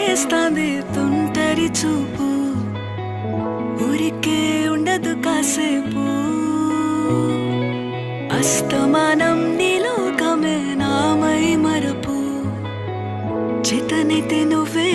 చేస్తాంది తుంటరి చూపు, ఊరికే ఉండదు కాసేపు. అస్తమానం నీలోకమే నామై మరపు, చేతనైతే నువ్వే